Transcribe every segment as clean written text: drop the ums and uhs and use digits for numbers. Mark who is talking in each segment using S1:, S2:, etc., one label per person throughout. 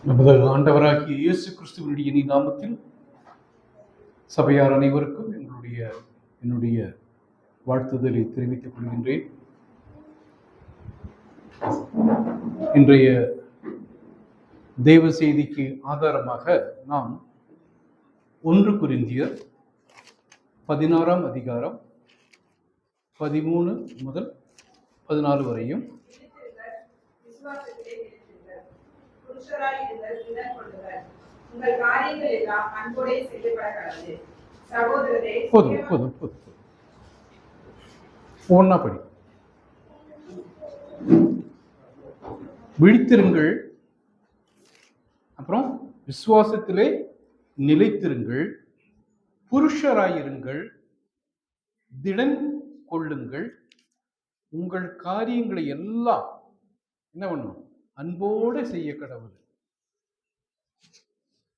S1: நமது ஆண்டவராகிய இயேசு கிறிஸ்துவினுடைய இனி நாமத்தில் சபையார் அனைவருக்கும் என்னுடைய வாழ்த்துதலை தெரிவித்துக் கொள்கின்றேன். இன்றைய தேவ செய்திக்கு ஆதாரமாக நாம் 1 கொரிந்தியர் 16 அதிகாரம் 13 முதல் 14 வரையும், ஒன்னா படி. விழித்திருங்கள், அப்புறம் விசுவாசத்திலே நிலைத்திருங்கள், புருஷராயிருங்கள், திடன் கொள்ளுங்கள், உங்கள் காரியங்களை எல்லாம் என்ன பண்ணும், அன்போடு செய்ய கடவுள்.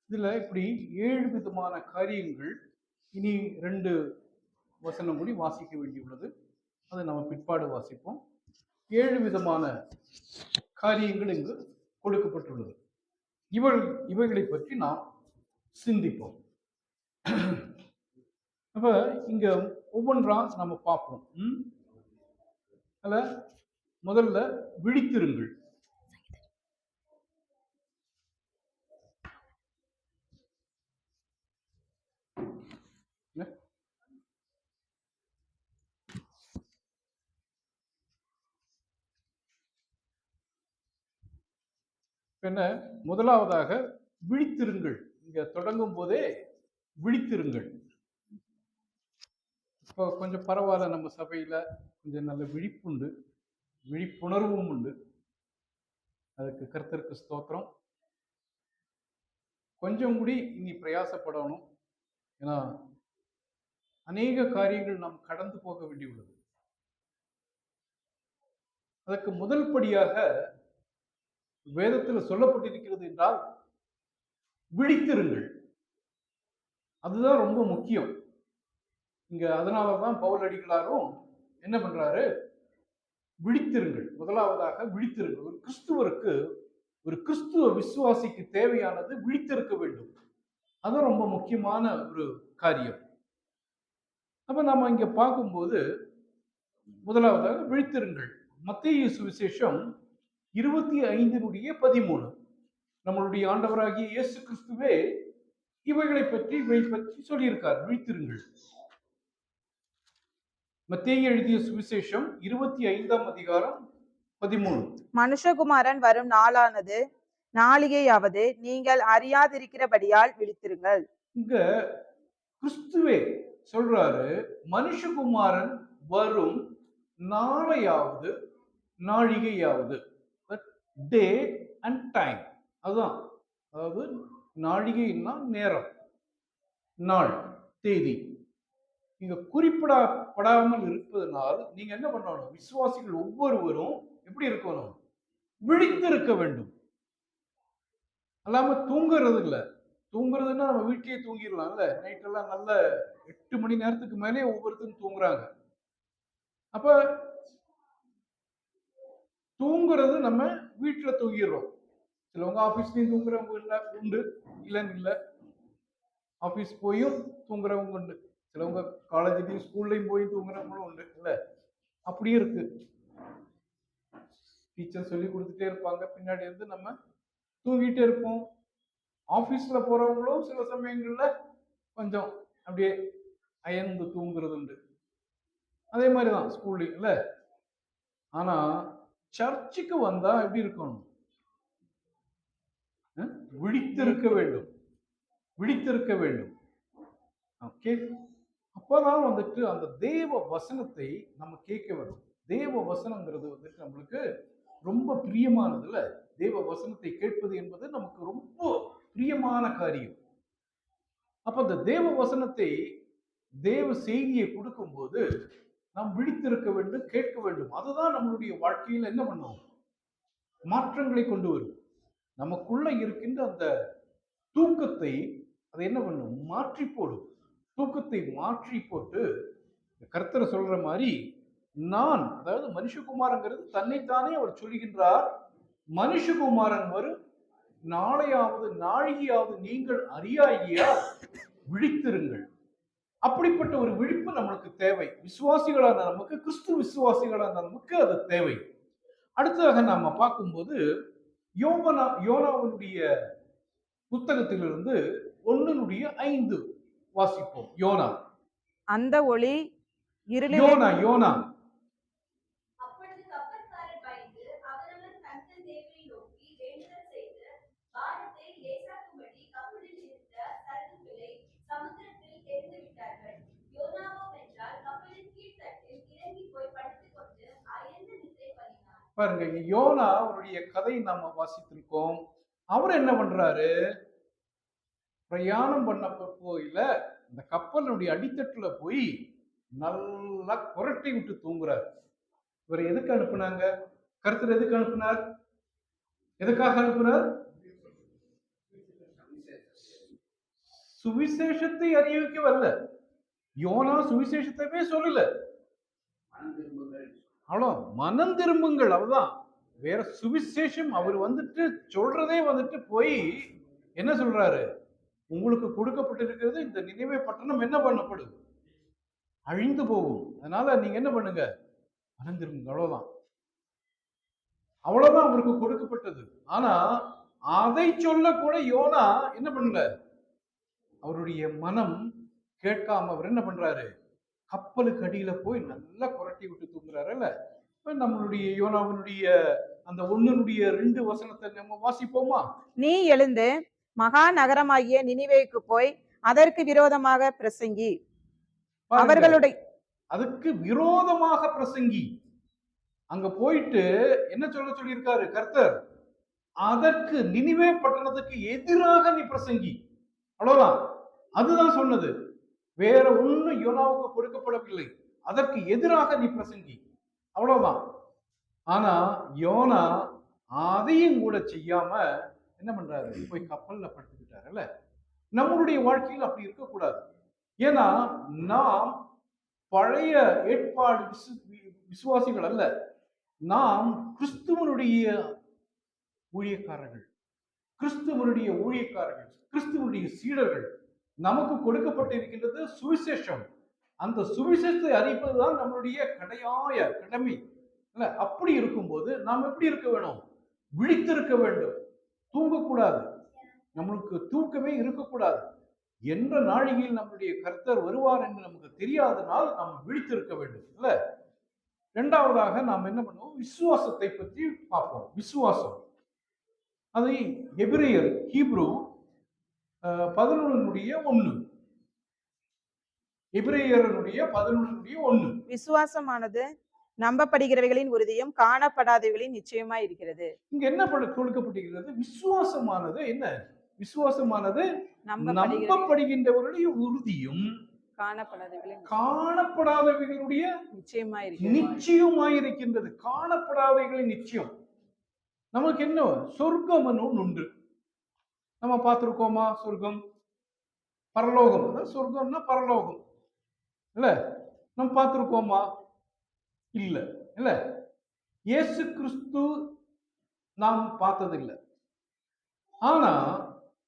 S1: இதுல இப்படி 7 விதமான காரியங்கள், இனி 2 வசனம் கூடி வாசிக்க வேண்டியுள்ளது, அதை நம்ம பிற்பாடு வாசிப்போம். 7 விதமான காரியங்கள் இங்கு கொடுக்கப்பட்டுள்ளது. இவைகளை பற்றி நாம் சிந்திப்போம். அப்ப இங்க ஒவ்வொன்றா நம்ம பார்ப்போம். அதுல முதல்ல விழித்திருங்கள். என்ன, முதலாவதாக விழித்திருங்கள். இங்க தொடங்கும் போதே விழித்திருங்கள். இப்போ கொஞ்சம் பரவாயில்ல, நம்ம சபையில கொஞ்சம் நல்ல விழிப்புண்டு, விழிப்புணர்வும் உண்டு. அதுக்கு கர்த்தருக்கு ஸ்தோத்திரம். கொஞ்சம் கூடி இனி பிரயாசப்படணும். ஏன்னா அநேக காரியங்கள் நாம் கடந்து போக வேண்டியுள்ளது. அதற்கு முதல் படியாக வேதத்தில் சொல்லப்பட்டிருக்கிறது என்றால் விழித்திருங்கள். அதுதான் ரொம்ப முக்கியம் இங்க. அதனாலதான் பவுல் அடிகளாரும் என்ன பண்றாரு, விழித்திருங்கள். முதலாவதாக விழித்திருங்கள். ஒரு கிறிஸ்துவருக்கு, ஒரு கிறிஸ்துவ விசுவாசிக்கு தேவையானது விழித்திருக்க வேண்டும். அது ரொம்ப முக்கியமான ஒரு காரியம். அப்ப நாம இங்க பார்க்கும்போது முதலாவதாக விழித்திருங்கள். மத்தேயு சுவிசேஷம் 25:13 நம்மளுடைய ஆண்டவராகிய இயேசு கிறிஸ்துவே இவைகளை பற்றி சொல்லியிருக்கார். விழித்திருங்கள். மத்தேயு எழுதிய சுவிசேஷம் 25 அதிகாரம் 13.
S2: மனுஷகுமாரன் வரும் நாளானது நாளிகையாவது நீங்கள் அறியாதிருக்கிறபடியால் விழித்திருங்கள்.
S1: இங்க கிறிஸ்துவே சொல்றாரு, மனுஷகுமாரன் வரும் நாளையாவது நாழிகையாவது, டே அண்ட் டைம். அதுதான், அதாவது நாழிகைன்னா நேரம், நாள், தேதி இங்க குறிப்பிடப்படாமல் இருப்பதனால் நீங்க என்ன பண்ணணும், விசுவாசிகள் ஒவ்வொருவரும் எப்படி இருக்கணும், விழித்திருக்க வேண்டும். அல்லாம தூங்குறது இல்லை. தூங்குறதுன்னா நம்ம வீட்டிலேயே தூங்கிடலாம்ல. நைட்டெல்லாம் நல்ல 8 மணி நேரத்துக்கு மேலே ஒவ்வொருத்தரும் தூங்குறாங்க. அப்ப தூங்குறது நம்ம வீட்டுல தூங்கிடுறோம். சிலவங்க ஆபீஸ்லயும் தூங்குறவங்க உண்டு, இல்லைன்னு இல்லை. ஆபீஸ் போயும் தூங்குறவங்க உண்டு. சிலவங்க காலேஜ்லயும் ஸ்கூல்லையும் போய் தூங்குறவங்களும் உண்டு, இல்ல? அப்படியே இருக்கு. டீச்சர் சொல்லி கொடுத்துட்டே இருப்பாங்க, பின்னாடி இருந்து நம்ம தூங்கிட்டே இருப்போம். ஆபீஸ்ல போறவங்களும் சில சமயங்கள்ல கொஞ்சம் அப்படியே அயர்ந்து தூங்குறது உண்டு. அதே மாதிரிதான் ஸ்கூல்லையும், இல்ல? ஆனா சர்ச்சுக்கு வந்தா எப்படி இருக்கணும், விழித்திருக்க வேண்டும், விழித்திருக்க வேண்டும். ஓகே, அப்பதான் வந்துட்டு அந்த தேவ வசனத்தை நம்ம கேட்க வேண்டும். தேவ வசனங்கிறது வந்துட்டு நம்மளுக்கு ரொம்ப பிரியமானது, இல்ல? தேவ வசனத்தை கேட்பது என்பது நமக்கு ரொம்ப பிரியமான காரியம். அப்ப அந்த தேவ வசனத்தை, தேவ செய்தியை கொடுக்கும் போது நாம் விழித்திருக்க வேண்டும், கேட்க வேண்டும். அதுதான் நம்மளுடைய வாழ்க்கையில் என்ன பண்ணும், மாற்றங்களை கொண்டு வரும். நமக்குள்ள இருக்கின்ற அந்த தூக்கத்தை அதை என்ன பண்ணும், மாற்றி போடும். தூக்கத்தை மாற்றி போட்டு கர்த்தர் சொல்ற மாதிரி, நான், அதாவது மனுஷகுமாரங்கிறது தன்னைத்தானே அவர் சொல்லுகின்றார், மனுஷகுமாரன் வரும் நாளையாவது நாழிகையாவது நீங்கள் அறியாயியால் விழித்திருங்கள். அப்படிப்பட்ட ஒரு விழிப்பு நம்மளுக்கு தேவை. விசுவாசிகளான நமக்கு, கிறிஸ்து விசுவாசிகளான நமக்கு அது தேவை. அடுத்ததாக நாம பார்க்கும்போது யோனாவுடைய புத்தகத்திலிருந்து 1:5 வாசிப்போம். யோனா
S2: அந்த ஒளி இருளிலே
S1: யோனா யோனா
S3: அப்பொழுது கப்பற்காரர் பயந்து அவரவர் தங்கள் தேவனை நோக்கி வேண்டுதல் செய்து பாரத்தை லேசாக்கும்படி கப்பலில் இருந்த சரக்குகளை சமுத்திரத்தில் எறிந்து விட்டார்கள். யோனாவோ என்றால் கப்பலின் கீழ்த்தட்டில் இறங்கி போய் படுத்துக் கொண்டு அயர்ந்த நித்திரை பண்ணினார்.
S1: பாருங்க, இங்க யோனா அவருடைய கதை நாம வாசித்திருக்கோம். அவர் என்ன பண்றாரு? பிரயாணம் பண்ண போயில இந்த கப்பலுடைய அடித்தட்டுல போய் நல்லா குரட்டை விட்டு தூங்குறாரு. இவரை எதுக்கு அனுப்புனாங்க? கர்த்தர் எதுக்கு அனுப்புனார்? எதுக்காக அனுப்புனார்? சுவிசேஷத்தை அறிவிக்கவல்ல. யோனா சுவிசேஷத்தையே சொல்லல. அவ்வளோ மனம் திரும்புங்கள், அவ்வளவுதான். வேற சுவிசேஷம் அவர் வந்துட்டு சொல்றதே வந்துட்டு போய் என்ன சொல்றாரு? உங்களுக்கு கொடுக்கப்பட்டிருக்கிறது இந்த நினைவே பட்டணம் என்ன பண்ணப்படும்? அழிந்து போகும். அதனால நீங்க என்ன பண்ணுங்க? மனம் திரும்புங்க, அவ்வளவுதான். அவ்வளவுதான் அவருக்கு கொடுக்கப்பட்டது. ஆனா அதை சொல்ல கூட யோனா என்ன பண்ணல? அவருடைய மனம் கேட்காம அவர் என்ன பண்றாரு? கப்பலுக்கு அடியில போய் நல்லா புரட்டி விட்டு தூங்குறாருல்ல. நம்மளுடைய யோனாவினுடைய அந்த 1:2 நம்ம வாசிப்போமா?
S2: நீ எழுந்து மகா நகரமாகிய நினிவேக்கு போய் அதற்கு விரோதமாக பிரசங்கி. அவர்களுடைய
S1: அதுக்கு விரோதமாக பிரசங்கி. அங்க போயிட்டு என்ன சொல்லியிருக்காரு கர்த்தர்? அதற்கு நினிவே பட்டணத்துக்கு எதிராக நீ பிரசங்கி, அவ்வளவுதான். அதுதான் சொன்னது. வேற ஒண்ணும் யோனாவுக்கு கொடுக்கப்படவில்லை. அதற்கு எதிராக நீ பிரசங்கி, அவ்வளவுதான். ஆனா யோனா அதையும் கூட செய்யாம என்ன பண்றாரு? போய் கப்பல்ல படுத்துக்கிட்டாருல்ல. நம்மளுடைய வாழ்க்கையில் அப்படி இருக்கக்கூடாது. ஏன்னா நாம் பழைய ஏற்பாடு விசுவாசிகள் அல்ல. நாம் கிறிஸ்துவனுடைய ஊழியக்காரர்கள், கிறிஸ்துவனுடைய சீடர்கள். நமக்கு கொடுக்கப்பட்டிருக்கின்றது சுவிசேஷம். அந்த சுவிசேஷத்தை அறிப்பதுதான் நம்மளுடைய கடமை இல்ல. அப்படி இருக்கும்போது நாம் எப்படி இருக்க வேணும்? விழித்திருக்க வேண்டும், தூங்கக்கூடாது. நம்மளுக்கு தூக்கமே இருக்கக்கூடாது. என்ற நாழிகையில் நம்முடைய கர்த்தர் வருவார் என்று நமக்கு தெரியாதனால் நாம் விழித்திருக்க வேண்டும் இல்ல. இரண்டாவதாக நாம் என்ன பண்ணுவோம்? விசுவாசத்தை பற்றி பார்ப்போம். விசுவாசம் அதை எபிரேயர் ஹீப்ரு 11:1. எபிரேயருடைய 11:1.
S2: விசுவாசமானது நம்பப்படுகிறவைகளின் உறுதியும் காணப்படாதவைகளின் நிச்சயமாய் இருக்கிறது.
S1: இங்க என்ன கொடுக்கப்பட்டிருக்கிறது? விசுவாசமானது என்ன? விசுவாசமானது நம்பப்படுகின்றவர்களுடைய உறுதியும் காணப்படாதவைகளுடைய நிச்சயமாயிருக்கின்றது. காணப்படாதவைகளின் நிச்சயம். நமக்கு என்ன? சொர்க்கம் ஒன்று நம்ம பார்த்திருக்கோமா? சொர்க்கம், பரலோகம். சொர்க்கம்னா பரலோகம் இல்ல. நம்ம பார்த்திருக்கோமா? இல்ல இல்ல. இயேசு கிறிஸ்து நாம் பார்த்ததில்லை. ஆனா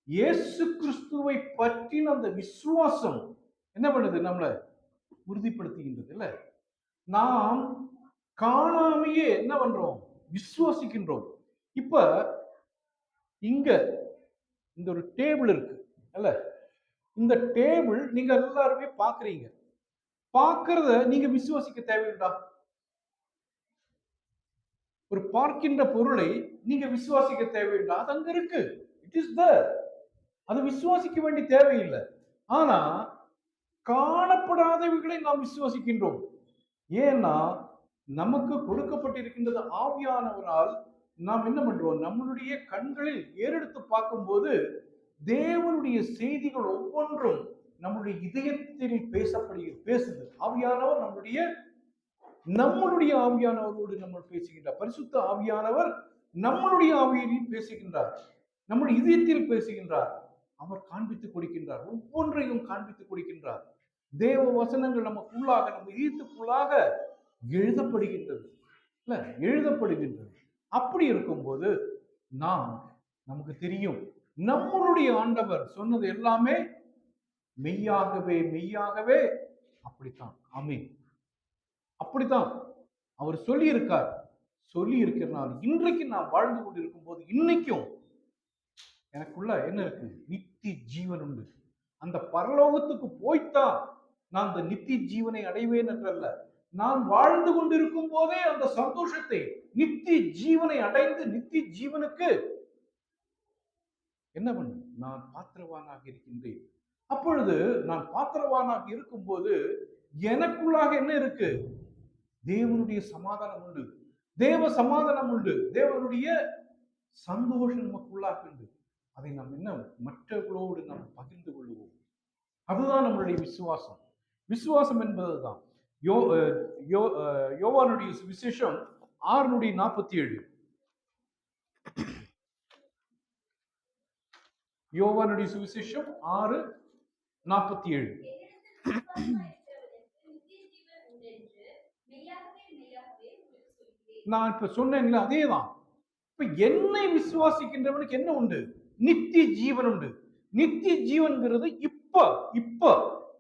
S1: இயேசு கிறிஸ்துவை பற்றின அந்த விசுவாசம் என்ன பண்ணுது? நம்மளை உறுதிப்படுத்துகின்றது இல்ல. நாம் காணாமையே என்ன பண்றோம்? விசுவாசிக்கின்றோம். இப்ப இங்க இந்த ஒரு டேபிள் இருக்கு இல்ல. இந்த டேபிள் நீங்க எல்லாருமே பாக்குறீங்க. பார்க்கறத நீங்க விசுவாசிக்க தேவையில்லை. ஒரு பார்க்கின்ற பொருளை நீங்க விசுவாசிக்க தேவையில்லை. அது அங்க இருக்கு. It is there. அது விசுவாசிக்க வேண்டிய தேவையில்லை. ஆனா காணப்படாதவைகளை நாம் விசுவாசிக்கின்றோம். ஏன்னா நமக்கு கொடுக்கப்பட்டிருக்கின்றது ஆவியானவரால். நாம் என்ன பண்றோம்? நம்மளுடைய கண்களில் ஏறெடுத்து பார்க்கும்போது தேவனுடைய செய்திகள் ஒவ்வொன்றும் நம்முடைய இதயத்தில் பேசுது. ஆவியானவர் நம்மளுடைய ஆவியானவரோடு நம்ம பேசுகின்றார். பரிசுத்த ஆவியானவர் நம்மளுடைய ஆவியில் பேசுகின்றார், நம்முடைய இதயத்தில் பேசுகின்றார். அவர் காண்பித்துக் கொடுக்கின்றார், ஒவ்வொன்றையும் காண்பித்துக் கொடுக்கின்றார். தேவ வசனங்கள் நமக்குள்ளாக, நம்ம இதயத்துக்குள்ளாக எழுதப்படுகின்றது இல்ல, எழுதப்படுகின்றது. அப்படி இருக்கும்போது நாம் நமக்கு தெரியும் நம்மளுடைய ஆண்டவர் சொன்னது எல்லாமே மெய்யாகவே மெய்யாகவே அப்படித்தான். ஆமென். அப்படித்தான் அவர் சொல்லி இருக்கார். சொல்லி இருக்கிறனால இன்றைக்கு நான் வாழ்ந்து கொண்டிருக்கும் போது இன்னைக்கும் எனக்குள்ள என்ன இருக்கு? நித்திய ஜீவன் உண்டு. அந்த பரலோகத்துக்கு போய்த்தான் நான் அந்த நித்திய ஜீவனை அடைவேன் என்றல்ல, நான் வாழ்ந்து கொண்டிருக்கும் போதே அந்த சந்தோஷத்தை, நித்திய ஜீவனை அடைந்து நித்திய ஜீவனுக்கு என்ன பண்ணும்? நான் பாத்திரவானாக இருக்கின்றேன். அப்பொழுது நான் பாத்திரவானாக இருக்கும்போது எனக்குள்ளாக என்ன இருக்கு? தேவனுடைய சமாதானம் உண்டு, தேவ சமாதானம் உண்டு, தேவனுடைய சந்தோஷம் நமக்குள்ளாக உண்டு. அதை நாம் என்ன மற்றவர்களோடு நாம் பகிர்ந்து கொள்வோம். அதுதான் நம்மளுடைய விசுவாசம். விசுவாசம் என்பதுதான். யோவானுடைய விசேஷம் 6:47. யோவானுடைய சுவிசேஷம் 6:47. நான் இப்ப சொன்னேன்ல, அதேதான். இப்ப என்னை விசுவாசிக்கின்றவனுக்கு என்ன உண்டு? நித்திய ஜீவன் உண்டு. நித்திய ஜீவன்கிறது இப்ப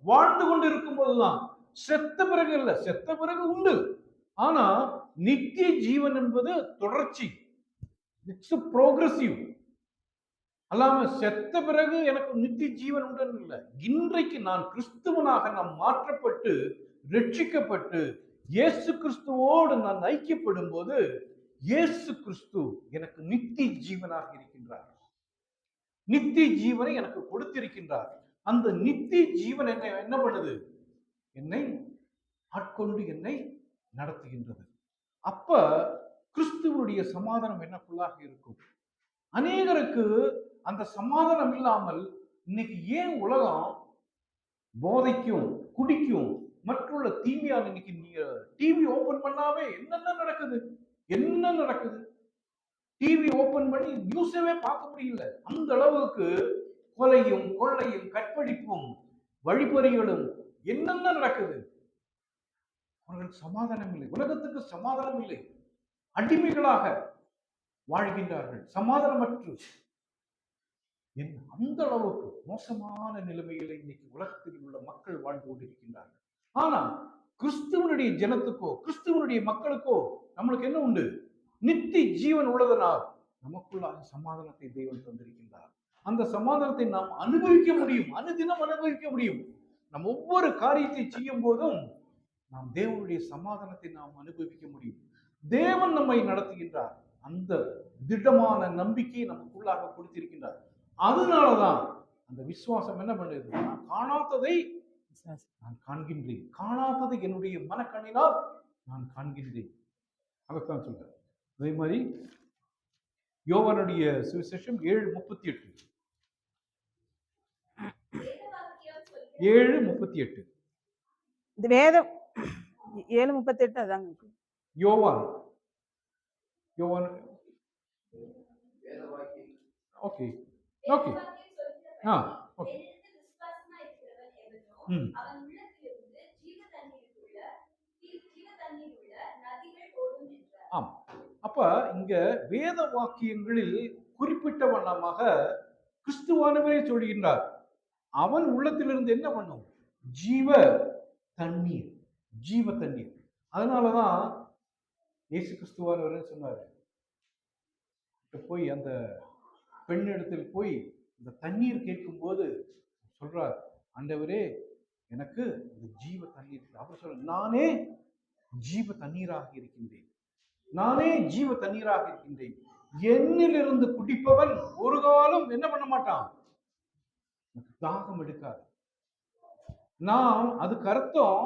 S1: வாழ்ந்து கொண்டு இருக்கும் போதுதான், செத்த பிறகு இல்ல. செத்த பிறகு உண்டு, ஆனா நித்திய ஜீவன் என்பது தொடர்ச்சி. It's progressive. அல்லாம செத்த பிறகு எனக்கு நித்திய ஜீவன் உண்டு இல்லை. இன்றைக்கு நான் கிறிஸ்துவனாக நாம் மாற்றப்பட்டு ரட்சிக்கப்பட்டு இயேசு கிறிஸ்துவோடு நான் ஐக்கியப்படும் போது இயேசு கிறிஸ்து எனக்கு நித்திய ஜீவனாக இருக்கின்றார். நித்திய ஜீவனை எனக்கு கொடுத்திருக்கின்றார். அந்த நித்திய ஜீவன் என்ன பண்ணுது? என்னை ஆட்கொண்டு என்னை நடத்துகின்றது. அப்ப கிறிஸ்துவனுடைய சமாதானம் எனக்குள்ளாக இருக்கும். அநேகருக்கு அந்த சமாதானம் இல்லாமல் இன்னைக்கு ஏன் உலகம் போதைக்கும் குடிக்கும் மற்றுள்ள தீமையான, இன்னைக்கு நீங்க டிவி ஓபன் பண்ணாவே என்ன நடக்குது? டிவி ஓபன் பண்ணி நியூஸவே பார்க்க முடியல. அந்த அளவுக்கு கொலையும் கொள்ளையும் கற்பழிப்பும் வழிபறிகளும் என்னென்ன நடக்குது. அவர்களுக்கு சமாதானம் இல்லை, உலகத்துக்கு சமாதானம் இல்லை. அடிமைகளாக வாழ்கின்றார்கள், சமாதானமற்று. அந்த அளவுக்கு மோசமான நிலைமையில இன்னைக்கு உலகத்தில் உள்ள மக்கள் வாழ்ந்து கொண்டிருக்கின்றார்கள். ஆனா கிறிஸ்துவனுடைய ஜனத்துக்கோ கிறிஸ்துவனுடைய மக்களுக்கோ நம்மளுக்கு என்ன உண்டு? நித்திய ஜீவன் உள்ளதனால் நமக்குள்ளாக சமாதானத்தை தேவன் தந்திருக்கின்றார். அந்த சமாதானத்தை நாம் அனுபவிக்க முடியும், அனுதினம் அனுபவிக்க முடியும். நம் ஒவ்வொரு காரியத்தை செய்யும் போதும் நாம் தேவனுடைய சமாதானத்தை நாம் அனுபவிக்க முடியும். தேவன் நம்மை நடத்துகின்றார். அந்த திடமான நம்பிக்கையை நமக்குள்ளாக கொடுத்திருக்கின்றார். அதனாலதான் அந்த விசுவாசம் என்ன பண்ணுது? நான் காணாததை நான் காண்கின்றேன், காணாததை என்னுடைய மனக்கண்ணினால் நான் காண்கின்றேன். அதைத்தான் சொல்றேன். அதே மாதிரி யோவானுடைய சுவிசேஷம் 7:38. 7:38
S2: இது வேதம். 7:38 அதாங்க.
S1: யோவான் ஓகே ஓகே ஓகே. ஆம். அப்ப இங்க வேத வாக்கியங்களில் குறிப்பிட்ட வண்ணமாக கிறிஸ்துவானவரே சொல்கின்றார், அவன் உள்ளத்திலிருந்து என்ன பண்ணும்? ஜீவ தண்ணீர், ஜீவ தண்ணீர். அதனாலதான் இயேசு கிறிஸ்துவானவரே சொன்னாரு, போய் அந்த பெண்ணிடத்தில் போய் இந்த தண்ணீர் கேட்கும் போது சொல்றார், ஆண்டவரே எனக்கு இந்த ஜீவ தண்ணீர். அவர் சொல்ற, நானே ஜீவ தண்ணீராக இருக்கின்றேன், நானே ஜீவ தண்ணீராக இருக்கின்றேன். என்னிலிருந்து குடிப்பவன் ஒரு காலம் என்ன பண்ண மாட்டான்? தாகம் எடுக்காது. நான் அதுக்கு அர்த்தம்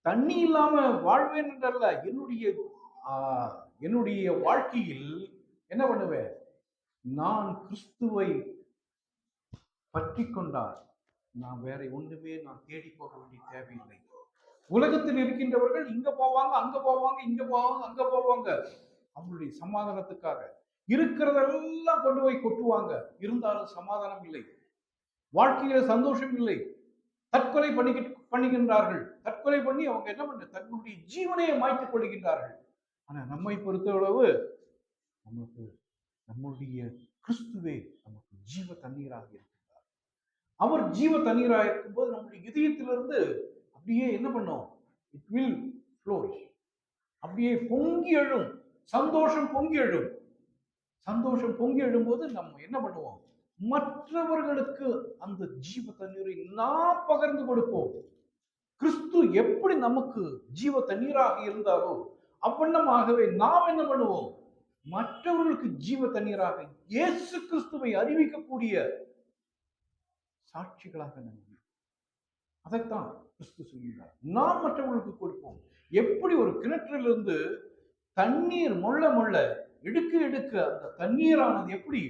S1: தண்ணி இல்லாம வாழ்வேன் என்றல்ல. என்னுடைய வாழ்க்கையில் என்ன பண்ணுவேன்? நான் கிறிஸ்துவை பற்றி கொண்டால் நான் வேற ஒன்றுமே நான் தேடி போக வேண்டிய தேவையில்லை. உலகத்தில் இருக்கின்றவர்கள் இங்க போவாங்க, அங்க போவாங்க, இங்க போவாங்க, அங்க போவாங்க. அவங்களுடைய சமாதானத்துக்காக இருக்கிறதெல்லாம் கொண்டு போய் கொட்டுவாங்க. இருந்தாலும் சமாதானம் இல்லை, வாழ்க்கையில சந்தோஷம் இல்லை. தற்கொலை பண்ணுகின்றார்கள். தற்கொலை பண்ணி அவங்க என்ன பண்ண, தன்னுடைய ஜீவனையை மாய்த்துக் கொள்கின்றார்கள். ஆனா நம்மை பொறுத்தளவு நம்மளுடைய கிறிஸ்துவே நமக்கு ஜீவ தண்ணீராக இருக்கிறார். அவர் ஜீவ தண்ணீராக இருக்கும்போது நம்முடைய இதயத்திலிருந்து அப்படியே என்ன பண்ணும்? It will flourish. அப்படியே பொங்கி எழும், சந்தோஷம் பொங்கி எழும். சந்தோஷம் பொங்கி எழும்போது நம்ம என்ன பண்ணுவோம்? மற்றவர்களுக்கு அந்த ஜீவ தண்ணீரை நாம் பகிர்ந்து கொடுப்போம். கிறிஸ்து எப்படி நமக்கு ஜீவ தண்ணீராக இருந்தாரோ அவ்வண்ணமாகவே நாம் என்ன பண்ணுவோம்? மற்றவர்களுக்கு ஜீவ தண்ணீராக இயேசு கிறிஸ்துவை அறிவிக்கக்கூடிய சாட்சிகளாக நம்பி அதைத்தான் கிறிஸ்து சொல்கிறார். நாம் மற்றவர்களுக்கு கொடுப்போம். எப்படி ஒரு கிணற்றிலிருந்து தண்ணீர் மொள்ள மொள்ள எடுக்க எடுக்க அந்த தண்ணீரானது எப்படி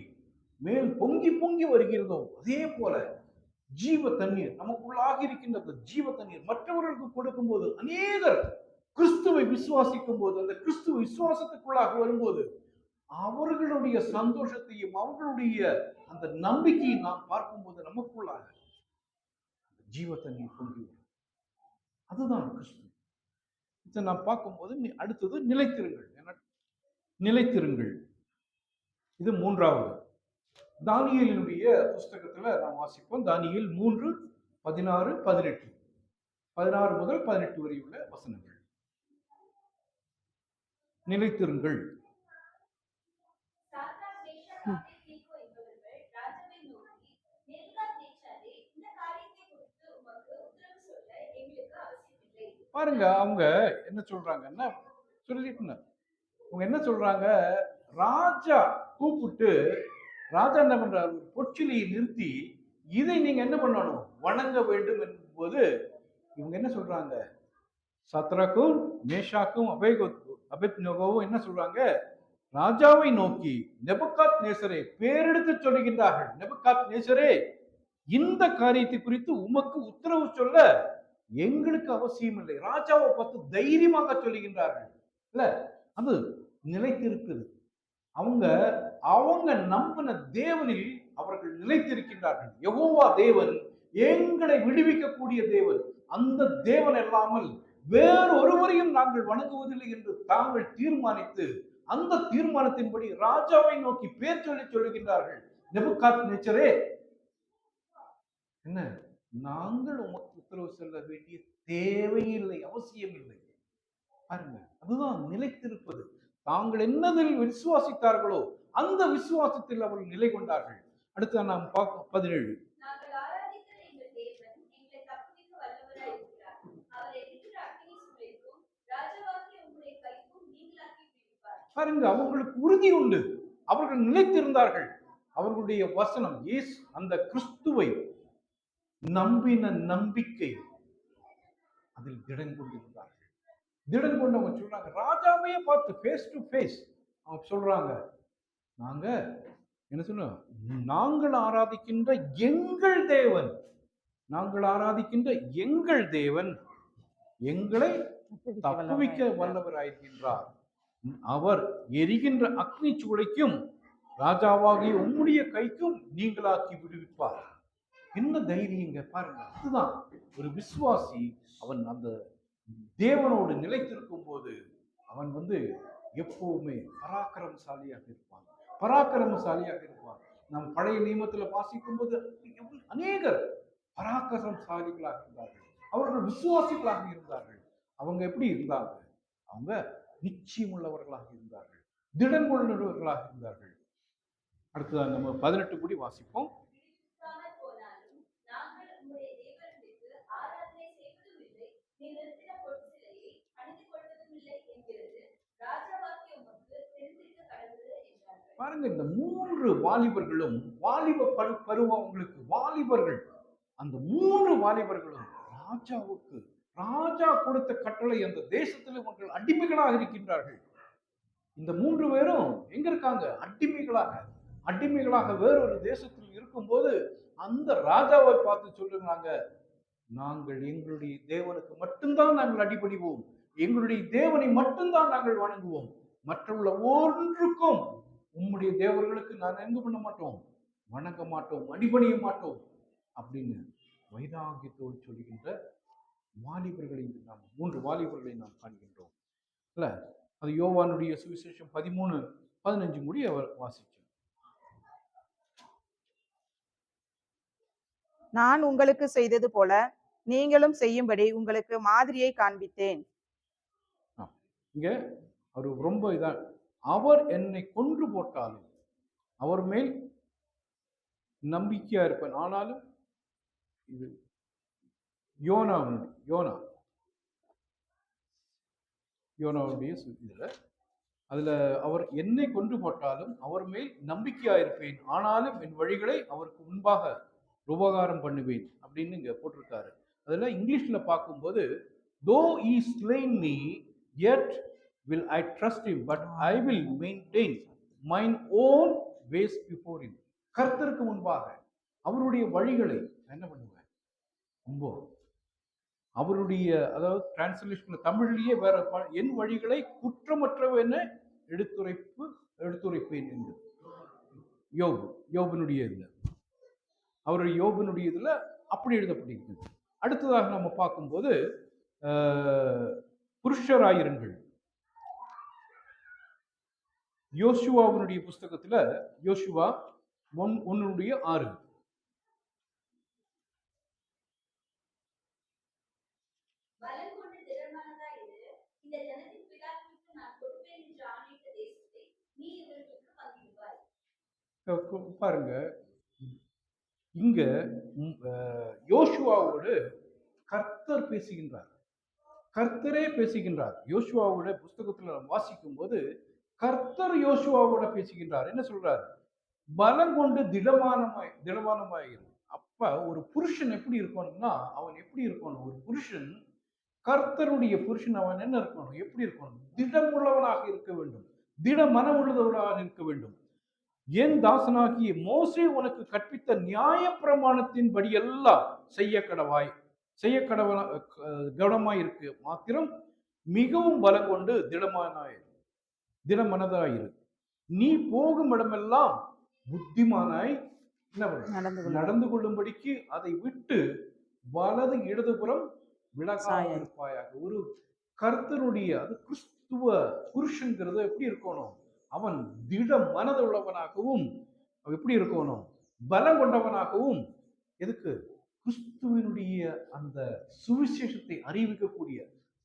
S1: மேல் பொங்கி பொங்கி வருகிறதோ அதே போல ஜீவ தண்ணீர் நமக்குள்ளாக இருக்கின்ற அந்த ஜீவ தண்ணீர் மற்றவர்களுக்கு கொடுக்கும் போது அநேகர் கிறிஸ்துவை விசுவாசிக்கும் போது, அந்த கிறிஸ்துவ விசுவாசத்துக்குள்ளாக வரும்போது அவர்களுடைய சந்தோஷத்தையும் அவர்களுடைய அந்த நம்பிக்கையை நாம் பார்க்கும்போது நமக்குள்ளாக ஜீவ தண்ணீர் பொங்கி வரும். அதுதான் கிறிஸ்து. இதை நாம் பார்க்கும்போது அடுத்தது நிலைத்திருங்கள். நிலைத்திருங்கள். இது மூன்றாவது. தானியேலினுடைய புஸ்தகத்துல நாம் வாசிப்போம். தானியேல் 3:16, 18, 16 முதல் 18 வரை உள்ள வசனங்கள். நிலைத்திருங்கள். பாருங்க, அவங்க என்ன சொல்றாங்கன்னா சொல்லிட்டு அவங்க என்ன சொல்றாங்க? ராஜா கூப்பிட்டு ராஜா என்ன பண்றாரு? ஒரு பொற்சிலையை நிறுத்தி இதை நீங்க என்ன பண்ணணும்? வணங்க வேண்டும் என்பது இவங்க என்ன சொல்றாங்க? சத்ராக்கும் மேஷாக்கும் அபேத்நேகோவும் என்ன சொல்றாங்க? ராஜாவை நோக்கி நெபுகாத் நேசரே பேரெடுத்து சொல்லுகின்றார்கள். நெபுகாத் நேசரே, இந்த காரியத்தை குறித்து உமக்கு உத்தரவு சொல்ல எங்களுக்கு அவசியம் இல்லை. ராஜாவை பார்த்து தைரியமாக சொல்லுகின்றார்கள். இல்ல, அது நிலைத்திருக்குது. அவங்க நம்பின தேவனில் அவர்கள் நிலைத்திருக்கின்றார்கள். யெகோவா தேவன் எங்களை விடுவிக்கக்கூடிய தேவன். அந்த தேவன் இல்லாமல் வேறொருவரையும் நாங்கள் வணங்குவதில்லை என்று தாங்கள் தீர்மானித்து அந்த தீர்மானத்தின்படி ராஜாவை நோக்கி பேர் சொல்லி சொல்லுகின்றார்கள். நெபுகாத் நேச்சரே, என்ன நாங்கள் உமக்கு உத்தரவு சொல்ல வேண்டிய தேவையில்லை, அவசியம் இல்லை. பாருங்க, அதுதான் நிலைத்திருப்பது. தாங்கள் என்னதில் விசுவாசித்தார்களோ அந்த விசுவாசத்தில் அவர்கள் நிலை கொண்டார்கள். அடுத்து நாம் பார்க்க 17. பாருங்க, அவங்களுக்கு உறுதி உண்டு. அவர்கள் நிலைத்திருந்தார்கள். அவர்களுடைய வசனம் அந்த கிறிஸ்துவை நம்பின நம்பிக்கை அதில் திடன் கொண்டிருந்தார்கள். திடன் கொண்டு அவங்க சொல்றாங்க, ராஜாவையே பார்த்து ஃபேஸ் டு ஃபேஸ் அவங்க சொல்றாங்க, நாங்க என்ன சொன்னோம்? நாங்கள் ஆராதிக்கின்ற எங்கள் தேவன், நாங்கள் ஆராதிக்கின்ற எங்கள் தேவன் எங்களை தப்புவிக்க வல்லவராயிருக்கின்றார். அவர் எரிகின்ற அக்னி சூளைக்கும் ராஜாவாகிய உம்முடைய கைக்கும் நீங்களாக்கி விடுவிப்பார். என்ன தைரியங்க பாருங்க. அதுதான் ஒரு விசுவாசி. அவன் அந்த தேவனோடு நிலைத்திருக்கும் போது அவன் எப்பவுமே பராக்கிரமசாலியாக இருப்பான். பராக்கிரமசாலியாக இருப்பான். நம் பழைய நியமத்தில் வாசிக்கும் போது அநேகர் பராக்கிரமசாலிகளாக இருந்தார்கள். அவர்கள் விசுவாசிகளாக இருந்தார்கள். அவங்க எப்படி இருந்தாங்க? அவங்க நிச்சயம் உள்ளவர்களாக இருந்தார்கள், திடன் கொண்டவர்களாக இருந்தார்கள். அடுத்ததான் நம்ம 18 கூடி வாசிப்போம். பாருங்க, இந்த 3 வாலிபர்களும் வாலிப பருவம் அவங்களுக்கு வாலிபர்கள். அந்த 3 வாலிபர்களும் ராஜாவுக்கு ராஜா கொடுத்த கட்டளை அந்த தேசத்தில் இவர்கள் அடிமைகளாக இருக்கின்றார்கள். இந்த 3 பேரும் எங்க இருக்காங்க? அடிமைகளாக வேறொரு தேசத்தில் இருக்கும்போது அந்த ராஜாவை பார்த்து சொல்றாங்க, நாங்கள் எங்களுடைய தேவனுக்கு மட்டும்தான் நாங்கள் அடிபணிவோம், எங்களுடைய தேவனை மட்டும்தான் நாங்கள் வணங்குவோம், மற்றுள்ள ஒன்றுக்கும் உம்முடைய தேவர்களுக்கு நான் எங்க பண்ண மாட்டோம், வணங்க மாட்டோம், அடிபணிய மாட்டோம் அப்படின்னு வைராகியத்தோடு சொல்லுகின்ற வாலிபர்களை நாம் 3 வாலிபர்களை நாம் காண்கின்றோம். இல்ல, அது யோவானுடைய சுவிசேஷம் 13:15 கூடி அவர் வாசிச்சோம்.
S2: நான் உங்களுக்கு செய்தது போல நீங்களும் செய்யும்படி உங்களுக்கு மாதிரியை காண்பித்தேன்.
S1: இங்க அவர் ரொம்ப இதான், அவர் என்னை கொன்று போட்டாலும் அவர் மேல் நம்பிக்கையா இருப்பேன். ஆனாலும் இது யோனாவுடைய இதுல அதுல அவர் என்னை கொன்று போட்டாலும் அவர் மேல் நம்பிக்கையா இருப்பேன், ஆனாலும் என் வழிகளை அவருக்கு முன்பாக உபகாரம் பண்ணுவேன் அப்படின்னு இங்க போட்டிருக்காரு. அதுல இங்கிலீஷ்ல பார்க்கும்போது though he slain me yet will I trust him but I will maintain mine own ways before him. கர்த்தருக்கு முன்பாக அவருடைய வழிகளை என்ன பண்ணுவேன், ரொம்ப அவருடைய, அதாவது டிரான்ஸ்லேஷன்ல தமிழ்லயே வேற என் வழிகளை குற்றமற்றவென எடுத்துரைப்பேன் என்று யோபனுடைய இதுல, அவருடைய யோபனுடைய இதுல அப்படி எழுதப்பட்டிருக்கிறது. அடுத்ததாக நம்ம பார்க்கும்போது புருஷராயிருங்கள். யோசுவாவினுடைய புஸ்தகத்துல யோசுவா 1:6 பாருங்க. இங்க யோசுவாவோடு கர்த்தர் பேசுகின்றார், கர்த்தரே பேசுகின்றார். யோசுவாவோட புஸ்தகத்துல வாசிக்கும் போது கர்த்தர் யோசுவாவோட பேசுகின்றார். என்ன சொல்றார், பலம் கொண்டு திடமானமாயிரும். அப்ப ஒரு புருஷன் எப்படி இருக்கணும்னா, அவன் எப்படி இருக்கணும், ஒரு புருஷன் கர்த்தருடைய புருஷன் அவன் என்ன இருக்கணும், எப்படி இருக்கணும், திடமுள்ளவனாக இருக்க வேண்டும், திட மனம் உள்ளவனாக இருக்க வேண்டும். என் தாசனாகிய மோசே உனக்கு கற்பித்த நியாய பிரமாணத்தின் படி எல்லாம் செய்ய கவனமாய் இருக்கு மாத்திரம் மிகவும் பலம் கொண்டு திடமனதாயிரு. நீ போகும் இடமெல்லாம் புத்திமானாய் நடந்து கொள்ளும்படிக்கு அதை விட்டு வலது இடதுபுறம் விலகாமல் இருப்பாயாக. ஒரு கர்த்தருடைய, அது கிறிஸ்துவ புருஷன்கிறது எப்படி இருக்கணும், அவன் திட மனதுள்ளவனாகவும் எப்படி இருக்கணும், பலம் கொண்டவனாகவும், எதுக்கு, கிறிஸ்துவனுடைய அந்த சுவிசேஷத்தை அறிவிக்கக்கூடிய,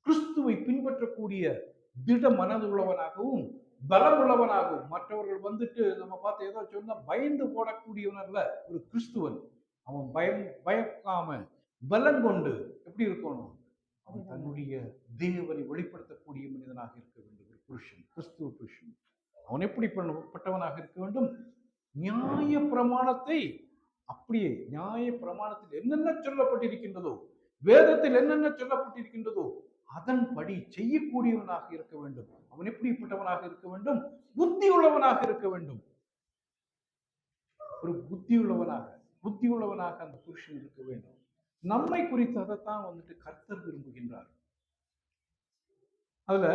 S1: கிறிஸ்துவை பின்பற்றக்கூடிய திட மனதுள்ளவனாகவும் பலம் உள்ளவனாகவும். மற்றவர்கள் வந்துட்டு நம்ம பார்த்து ஏதோ சொன்னா பயந்து போடக்கூடியவன் அல்ல ஒரு கிறிஸ்துவன். அவன் பயக்காம பலம் கொண்டு எப்படி இருக்கணும், அவன் தன்னுடைய தேவனை வெளிப்படுத்தக்கூடிய மனிதனாக இருக்க வேண்டும். ஒரு புருஷன், கிறிஸ்துவ புருஷன், அவன் எப்படி பட்டவனாக இருக்க வேண்டும், நியாய பிரமாணத்தை அப்படியே, நியாய பிரமாணத்தில் என்னென்ன சொல்லப்பட்டிருக்கின்றதோ, வேதத்தில் என்னென்ன சொல்லப்பட்டிருக்கின்றதோ அதன்படி செய்யக்கூடியவனாக இருக்க வேண்டும். அவன் எப்படிப்பட்டவனாக இருக்க வேண்டும், புத்தி உள்ளவனாக இருக்க வேண்டும். ஒரு புத்தி உள்ளவனாக அந்த புருஷன் இருக்க வேண்டும். நம்மை குறித்து அதைத்தான் வந்துட்டு கர்த்தர் விரும்புகின்றார். அதுல